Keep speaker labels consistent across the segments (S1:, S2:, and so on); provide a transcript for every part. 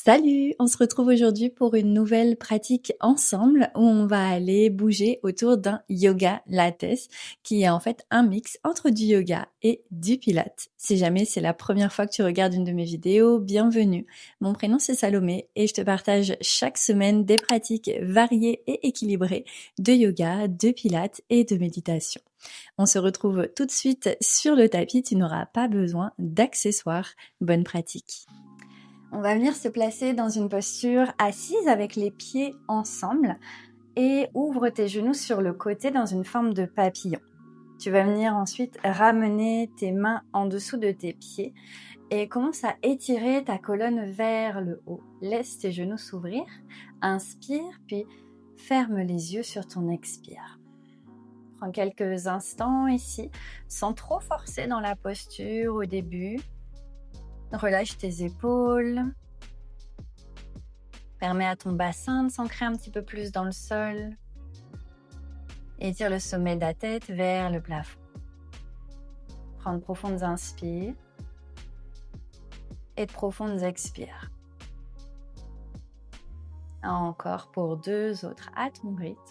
S1: Salut! On se retrouve aujourd'hui pour une nouvelle pratique ensemble où on va aller bouger autour d'un yoga lattes qui est en fait un mix entre du yoga et du pilates. Si jamais c'est la première fois que tu regardes une de mes vidéos, bienvenue. Mon prénom c'est Salomé et je te partage chaque semaine des pratiques variées et équilibrées de yoga, de pilates et de méditation. On se retrouve tout de suite sur le tapis, tu n'auras pas besoin d'accessoires. Bonne pratique! On va venir se placer dans une posture assise avec les pieds ensemble et ouvre tes genoux sur le côté dans une forme de papillon. Tu vas venir ensuite ramener tes mains en dessous de tes pieds et commence à étirer ta colonne vers le haut. Laisse tes genoux s'ouvrir, inspire puis ferme les yeux sur ton expire. Prends quelques instants ici sans trop forcer dans la posture au début. Relâche tes épaules. Permets à ton bassin de s'ancrer un petit peu plus dans le sol. Étire le sommet de la tête vers le plafond. Prends de profondes inspires et de profondes expires. Encore pour deux autres à ton rythme.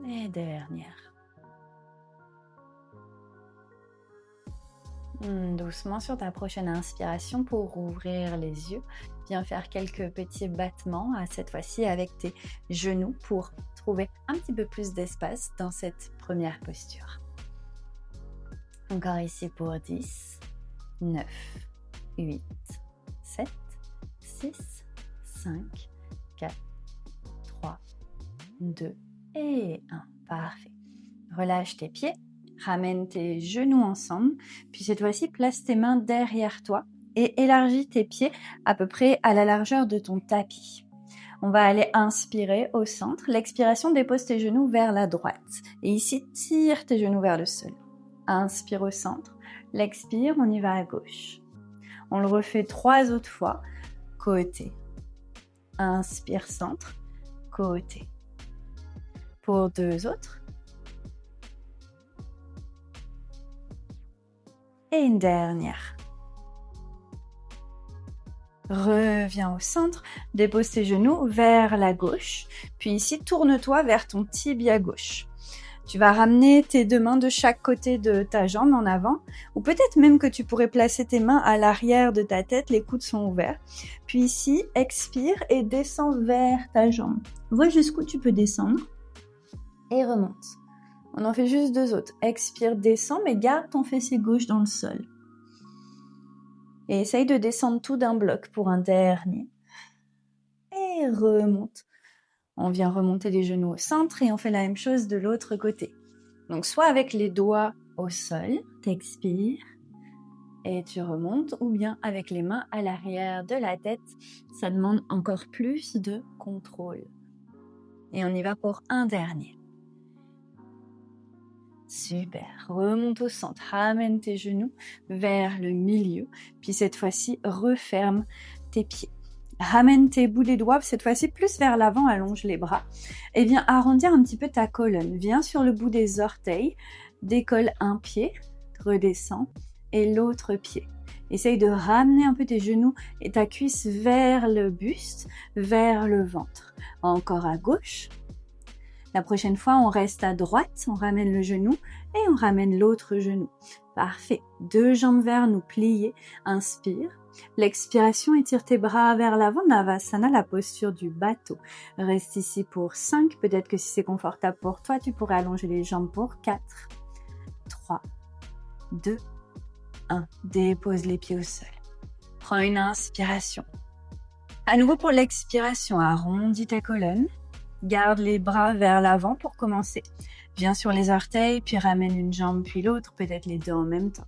S1: Et dernière. Doucement sur ta prochaine inspiration pour ouvrir les yeux. Viens faire quelques petits battements, cette fois-ci avec tes genoux pour trouver un petit peu plus d'espace dans cette première posture. Encore ici pour 10, 9, 8, 7, 6, 5, 4, 3, 2 et 1. Parfait. Relâche tes pieds. Ramène tes genoux ensemble, puis cette fois-ci, place tes mains derrière toi et élargis tes pieds à peu près à la largeur de ton tapis. On va aller inspirer au centre. L'expiration dépose tes genoux vers la droite. Et ici, tire tes genoux vers le sol. Inspire au centre. L'expire, on y va à gauche. On le refait 3 autres fois. Côté. Inspire centre. Côté. Pour 2 autres. Et une dernière. Reviens au centre, dépose tes genoux vers la gauche, puis ici tourne-toi vers ton tibia gauche. Tu vas ramener tes 2 mains de chaque côté de ta jambe en avant, ou peut-être même que tu pourrais placer tes mains à l'arrière de ta tête, les coudes sont ouverts. Puis ici, expire et descends vers ta jambe. Vois jusqu'où tu peux descendre et remonte. On en fait juste 2 autres. Expire, descends, mais garde ton fessier gauche dans le sol. Et essaye de descendre tout d'un bloc pour un dernier. Et remonte. On vient remonter les genoux au centre et on fait la même chose de l'autre côté. Donc soit avec les doigts au sol, t'expires et tu remontes, ou bien avec les mains à l'arrière de la tête. Ça demande encore plus de contrôle. Et on y va pour un dernier. Super, remonte au centre, ramène tes genoux vers le milieu, puis cette fois-ci, referme tes pieds. Ramène tes bouts des doigts, cette fois-ci plus vers l'avant, allonge les bras, et viens arrondir un petit peu ta colonne. Viens sur le bout des orteils, décolle un pied, redescends, et l'autre pied. Essaye de ramener un peu tes genoux et ta cuisse vers le buste, vers le ventre. Encore à gauche. La prochaine fois, on reste à droite, on ramène le genou et on ramène l'autre genou. Parfait. 2 jambes vers nous, pliées. Inspire. L'expiration, étire tes bras vers l'avant. Navasana, la posture du bateau. Reste ici pour 5. Peut-être que si c'est confortable pour toi, tu pourrais allonger les jambes pour 4, 3, 2, 1. Dépose les pieds au sol. Prends une inspiration. À nouveau pour l'expiration, arrondis ta colonne. Garde les bras vers l'avant pour commencer. Viens sur les orteils, puis ramène une jambe puis l'autre, peut-être les 2 en même temps.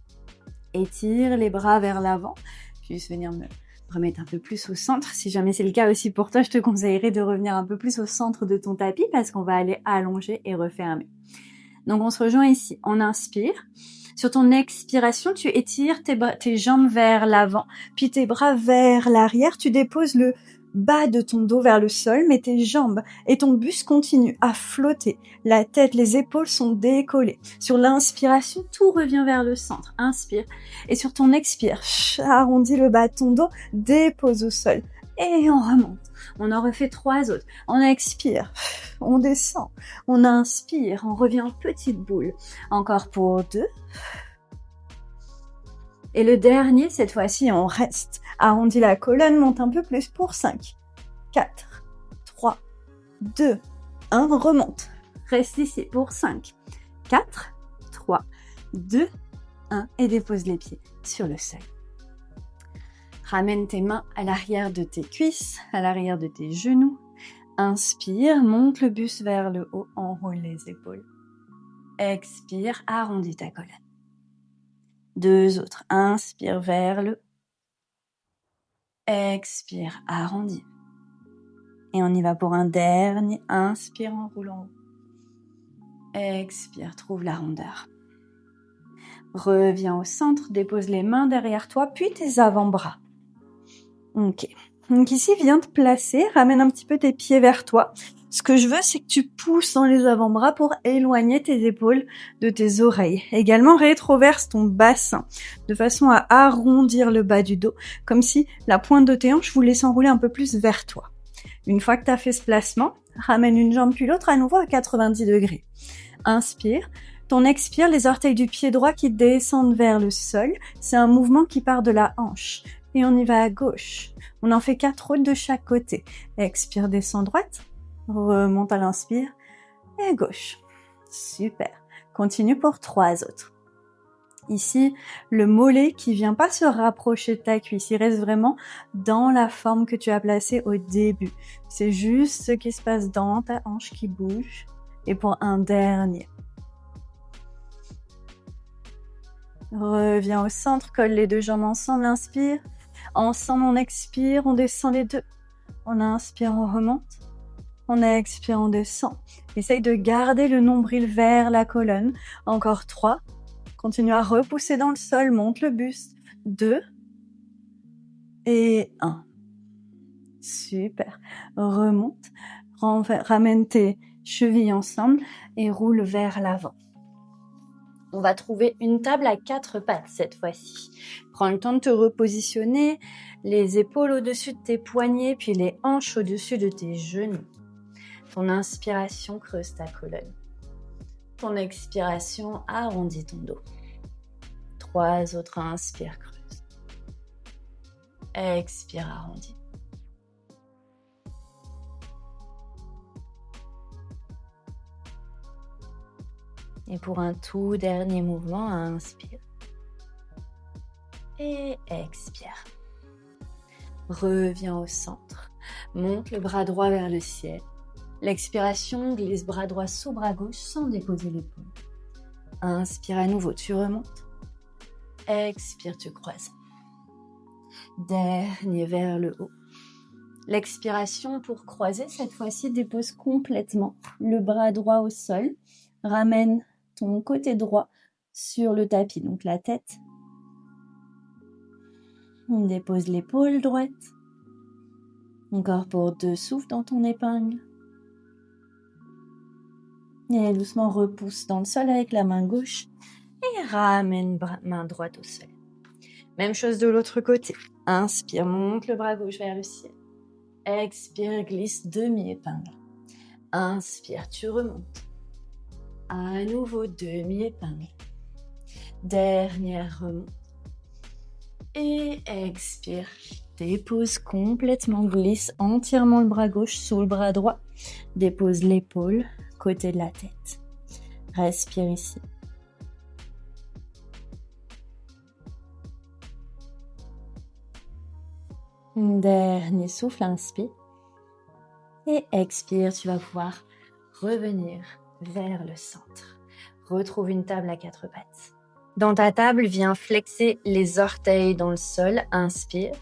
S1: Étire les bras vers l'avant, puis venir me remettre un peu plus au centre. Si jamais c'est le cas aussi pour toi, je te conseillerais de revenir un peu plus au centre de ton tapis parce qu'on va aller allonger et refermer. Donc on se rejoint ici. On inspire. Sur ton expiration, tu étires tes jambes vers l'avant, puis tes bras vers l'arrière. Tu déposes le bas de ton dos vers le sol, mais tes jambes et ton buste continuent à flotter. La tête, les épaules sont décollées. Sur l'inspiration, tout revient vers le centre. Inspire. Et sur ton expire, arrondis le bas de ton dos, dépose au sol. Et on remonte. On en refait 3 autres. On expire. On descend. On inspire. On revient en petite boule. Encore pour 2. Et le dernier, cette fois-ci, on reste. Arrondis la colonne, monte un peu plus pour 5, 4, 3, 2, 1, remonte. Reste ici pour 5, 4, 3, 2, 1 et dépose les pieds sur le sol. Ramène tes mains à l'arrière de tes cuisses, à l'arrière de tes genoux. Inspire, monte le buste vers le haut, enroule les épaules. Expire, arrondis ta colonne. 2 autres. Inspire vers le haut. Expire, arrondis. Et on y va pour un dernier. Inspire en roulant. Expire, trouve la rondeur. Reviens au centre, dépose les mains derrière toi, puis tes avant-bras. Ok. Donc ici, viens te placer, ramène un petit peu tes pieds vers toi. Ce que je veux, c'est que tu pousses dans les avant-bras pour éloigner tes épaules de tes oreilles. Également, rétroverse ton bassin de façon à arrondir le bas du dos, comme si la pointe de tes hanches voulait s'enrouler un peu plus vers toi. Une fois que tu as fait ce placement, ramène une jambe puis l'autre à nouveau à 90 degrés. Inspire. Ton expire, les orteils du pied droit qui descendent vers le sol. C'est un mouvement qui part de la hanche. Et on y va à gauche. On en fait 4 autres de chaque côté. Expire, descend droite. Remonte à l'inspire. Et gauche. Super. Continue pour 3 autres. Ici, le mollet qui vient pas se rapprocher de ta cuisse. Il reste vraiment dans la forme que tu as placée au début. C'est juste ce qui se passe dans ta hanche qui bouge. Et pour un dernier. Reviens au centre, colle les 2 jambes ensemble, inspire. Ensemble, on expire, on descend les 2. On inspire, on remonte. On expire, on descend. Essaye de garder le nombril vers la colonne. Encore 3. Continue à repousser dans le sol, monte le buste. 2. Et 1. Super. Remonte. Ramène tes chevilles ensemble et roule vers l'avant. On va trouver une table à 4 pattes cette fois-ci. Prends le temps de te repositionner, les épaules au-dessus de tes poignets, puis les hanches au-dessus de tes genoux. Ton inspiration creuse ta colonne. Ton expiration arrondit ton dos. 3 autres, inspire, creuse. Expire, arrondis. Et pour un tout dernier mouvement, inspire. Et expire. Reviens au centre. Monte le bras droit vers le ciel. L'expiration, glisse bras droit sous bras gauche sans déposer l'épaule. Inspire à nouveau, tu remontes. Expire, tu croises. Dernier vers le haut. L'expiration pour croiser, cette fois-ci, dépose complètement le bras droit au sol. Ramène ton côté droit sur le tapis, donc la tête. On dépose l'épaule droite. Encore pour 2 souffles dans ton épingle. Et doucement repousse dans le sol avec la main gauche. Et ramène main droite au sol. Même chose de l'autre côté. Inspire, monte le bras gauche vers le ciel. Expire, glisse demi-épingle. Inspire, tu remontes. À nouveau, demi-épingle. Dernière remonte. Et expire. Dépose complètement, glisse entièrement le bras gauche sous le bras droit. Dépose l'épaule, côté de la tête. Respire ici. Dernier souffle, inspire. Et expire, tu vas pouvoir revenir vers le centre. Retrouve une table à 4 pattes. Dans ta table, viens flexer les orteils dans le sol. Inspire.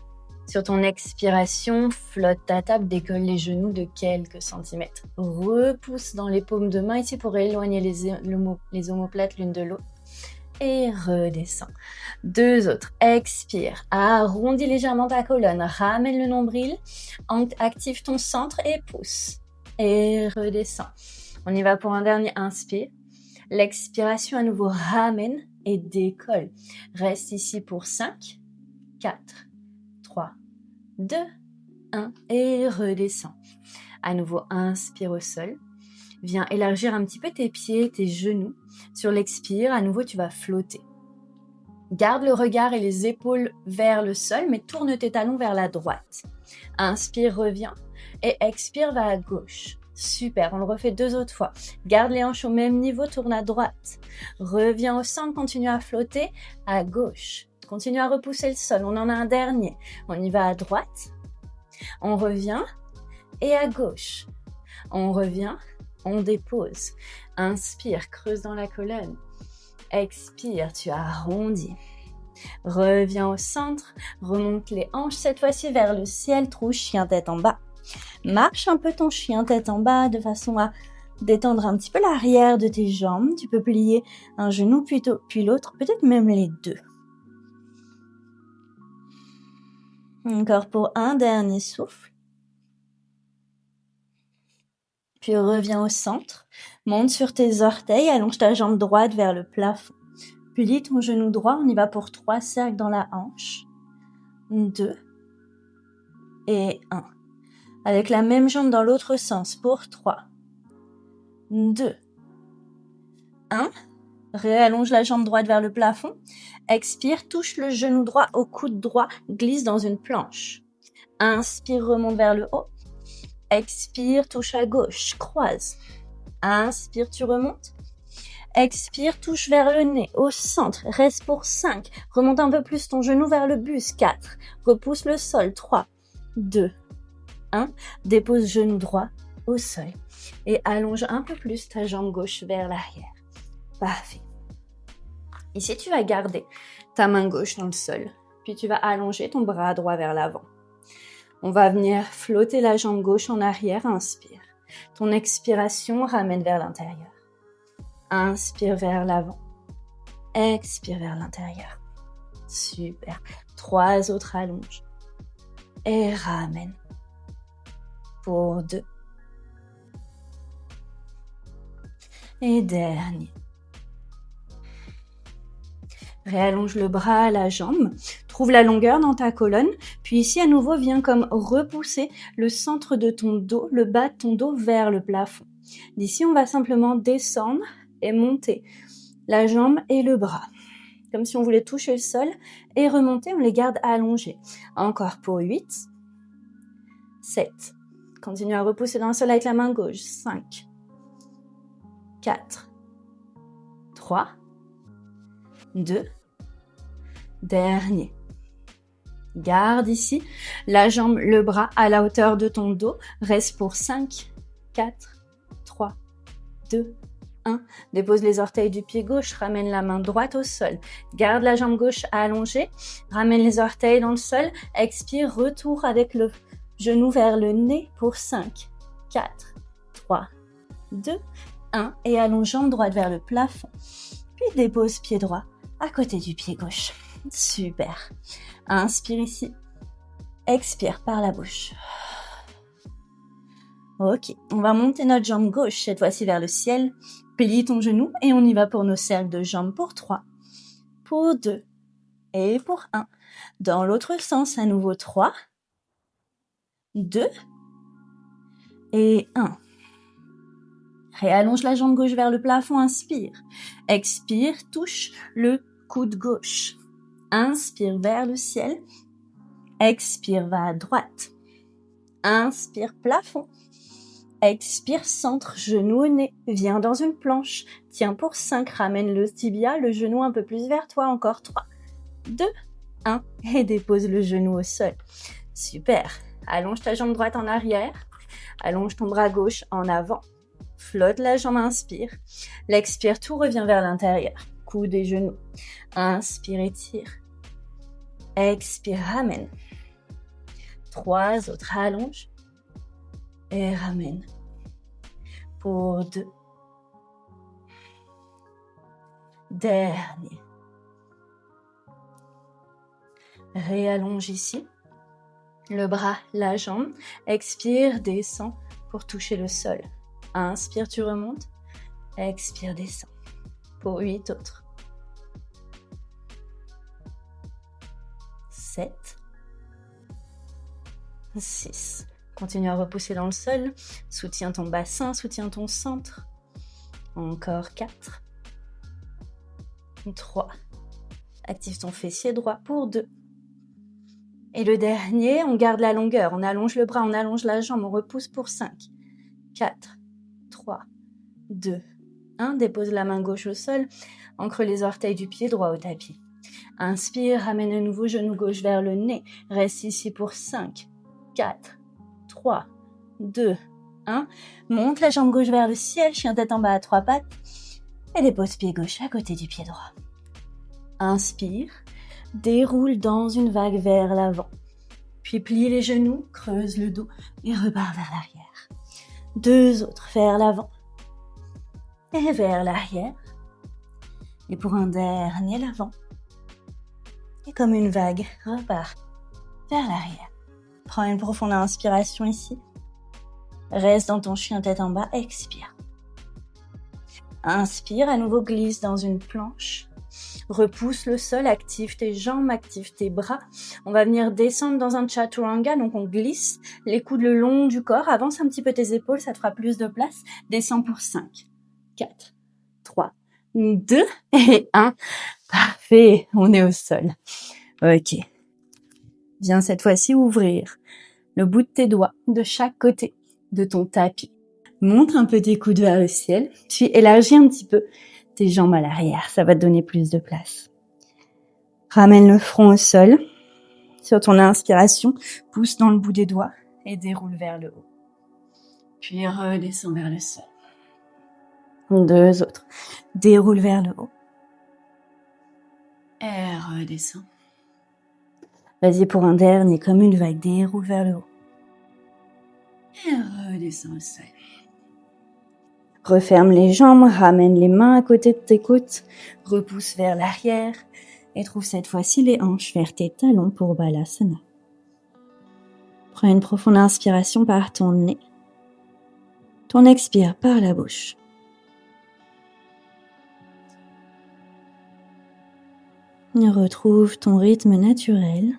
S1: Sur ton expiration, flotte ta table, décolle les genoux de quelques centimètres. Repousse dans les paumes de main ici pour éloigner les omoplates l'une de l'autre. et redescends. 2 autres. Expire. Arrondis légèrement ta colonne. Ramène le nombril. Active ton centre et pousse. Et redescends. On y va pour un dernier. Inspire. L'expiration à nouveau ramène et décolle. Reste ici pour 5, 4, 3, 2, 1 et redescends. À nouveau, inspire au sol. Viens élargir un petit peu tes pieds, tes genoux. Sur l'expire, à nouveau, tu vas flotter. Garde le regard et les épaules vers le sol, mais tourne tes talons vers la droite. Inspire, reviens. Et expire, va à gauche. Super, on le refait 2 autres fois. Garde les hanches au même niveau, tourne à droite. Reviens au centre, continue à flotter à gauche. Continue à repousser le sol, on en a un dernier. On y va à droite. On revient et à gauche. On revient, on dépose. Inspire, creuse dans la colonne. Expire, tu arrondis. Reviens au centre, remonte les hanches cette fois-ci vers le ciel, trou chien tête en bas. Marche un peu ton chien tête en bas de façon à détendre un petit peu l'arrière de tes jambes. Tu peux plier un genou puis l'autre, peut-être même les deux. Encore pour un dernier souffle. Puis reviens au centre, monte sur tes orteils, allonge ta jambe droite vers le plafond. Plie ton genou droit, on y va pour 3 cercles dans la hanche. 2 et 1. Avec la même jambe dans l'autre sens pour 3, 2, 1. Réallonge la jambe droite vers le plafond. Expire, touche le genou droit au coude droit, glisse dans une planche. Inspire, remonte vers le haut. Expire, touche à gauche, croise. Inspire, tu remontes. Expire, touche vers le nez, au centre, reste pour 5. Remonte un peu plus ton genou vers le buste, 4. Repousse le sol, 3, 2, 1. Dépose genou droit au sol. Et allonge un peu plus ta jambe gauche vers l'arrière. Parfait. Ici, tu vas garder ta main gauche dans le sol. Puis tu vas allonger ton bras droit vers l'avant. On va venir flotter la jambe gauche en arrière. Inspire. Ton expiration ramène vers l'intérieur. Inspire vers l'avant. Expire vers l'intérieur. Super. 3 autres allonges. Et ramène. Pour 2. Et dernier. Réallonge le bras, la jambe. Trouve la longueur dans ta colonne. Puis ici, à nouveau, viens comme repousser le centre de ton dos, le bas de ton dos vers le plafond. D'ici, on va simplement descendre et monter la jambe et le bras. Comme si on voulait toucher le sol et remonter, on les garde allongés. Encore pour 8, 7. Continue à repousser dans le sol avec la main gauche. 5, 4, 3, 2, dernier. Garde ici la jambe, le bras à la hauteur de ton dos. Reste pour 5, 4, 3, 2, 1. Dépose les orteils du pied gauche, ramène la main droite au sol. Garde la jambe gauche allongée, ramène les orteils dans le sol. Expire, retour avec le genou vers le nez pour 5, 4, 3, 2, 1. Et allonge jambe droite vers le plafond. Puis dépose pied droit à côté du pied gauche. Super. Inspire ici. Expire par la bouche. Ok, on va monter notre jambe gauche cette fois-ci vers le ciel. Plie ton genou et on y va pour nos cercles de jambes pour 3, pour 2 et pour 1. Dans l'autre sens, à nouveau 3, 2 et 1. Réallonge la jambe gauche vers le plafond, inspire. Expire, touche le coude gauche. Inspire vers le ciel. Expire, va à droite. Inspire, plafond. Expire, centre, genou au nez. Viens dans une planche. Tiens pour 5, ramène le tibia, le genou un peu plus vers toi. Encore 3, 2, 1. Et dépose le genou au sol. Super. Allonge ta jambe droite en arrière. Allonge ton bras gauche en avant. Flotte la jambe, inspire. L'expire, tout revient vers l'intérieur. Coude et genoux. Inspire, étire. Expire, ramène. 3 autres, allonge. Et ramène. Pour 2. Dernier. Réallonge ici. Le bras, la jambe. Expire, descends pour toucher le sol. Inspire, tu remontes. Expire, descends. Pour 8 autres. 7. 6. Continue à repousser dans le sol. Soutiens ton bassin, soutiens ton centre. Encore 4. 3. Active ton fessier droit pour 2. Et le dernier, on garde la longueur. On allonge le bras, on allonge la jambe, on repousse pour 5. 4. 3. 2. 1. Dépose la main gauche au sol. Ancre les orteils du pied droit au tapis. Inspire, ramène le nouveau genou gauche vers le nez. Reste ici pour 5. 4. 3. 2. 1. Monte la jambe gauche vers le ciel. Chien tête en bas à 3 pattes. Et dépose pied gauche à côté du pied droit. Inspire. Déroule dans une vague vers l'avant. Puis plie les genoux, creuse le dos et repars vers l'arrière. 2 autres vers l'avant et vers l'arrière. Et pour un dernier l'avant. Et comme une vague, repars vers l'arrière. Prends une profonde inspiration ici. Reste dans ton chien tête en bas, expire. Inspire, à nouveau glisse dans une planche. Repousse le sol, active tes jambes, active tes bras. On va venir descendre dans un chaturanga, donc on glisse les coudes le long du corps. Avance un petit peu tes épaules, ça te fera plus de place. Descends pour 5, 4, 3, 2 et 1. Parfait, on est au sol. Ok. Viens cette fois-ci ouvrir le bout de tes doigts de chaque côté de ton tapis. Monte un peu tes coudes vers le ciel, puis élargis un petit peu tes jambes à l'arrière, ça va te donner plus de place. Ramène le front au sol. Sur ton inspiration, pousse dans le bout des doigts et déroule vers le haut. Puis redescends vers le sol. 2 autres. Déroule vers le haut. Et redescends. Vas-y pour un dernier, comme une vague, déroule vers le haut. Et redescends au sol. Referme les jambes, ramène les mains à côté de tes côtes, repousse vers l'arrière et trouve cette fois-ci les hanches vers tes talons pour Balasana. Prends une profonde inspiration par ton nez, ton expire par la bouche. Et retrouve ton rythme naturel.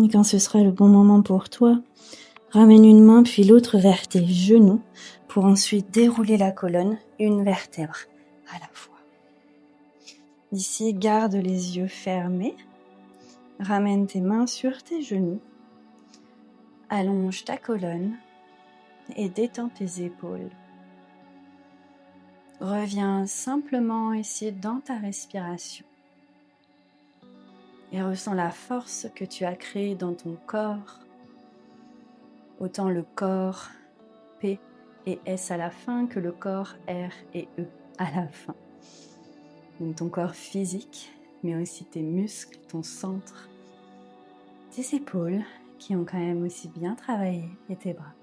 S1: Et quand ce sera le bon moment pour toi, ramène une main puis l'autre vers tes genoux pour ensuite dérouler la colonne, une vertèbre à la fois. Ici, garde les yeux fermés. Ramène tes mains sur tes genoux. Allonge ta colonne et détends tes épaules. Reviens simplement ici dans ta respiration. Et ressens la force que tu as créée dans ton corps. Autant le corps P et S à la fin que le corps R et E à la fin. Donc ton corps physique, mais aussi tes muscles, ton centre, tes épaules qui ont quand même aussi bien travaillé et tes bras.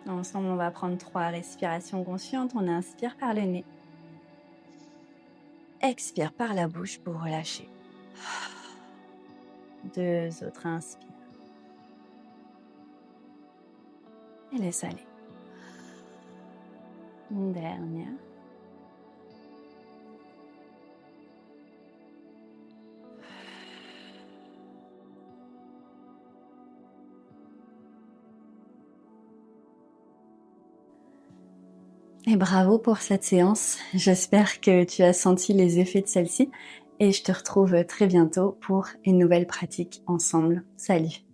S1: Ensemble, on va prendre 3 respirations conscientes. On inspire par le nez. Expire par la bouche pour relâcher. 2 autres, inspire. Et laisse aller. Une dernière. Et bravo pour cette séance. J'espère que tu as senti les effets de celle-ci et je te retrouve très bientôt pour une nouvelle pratique ensemble. Salut!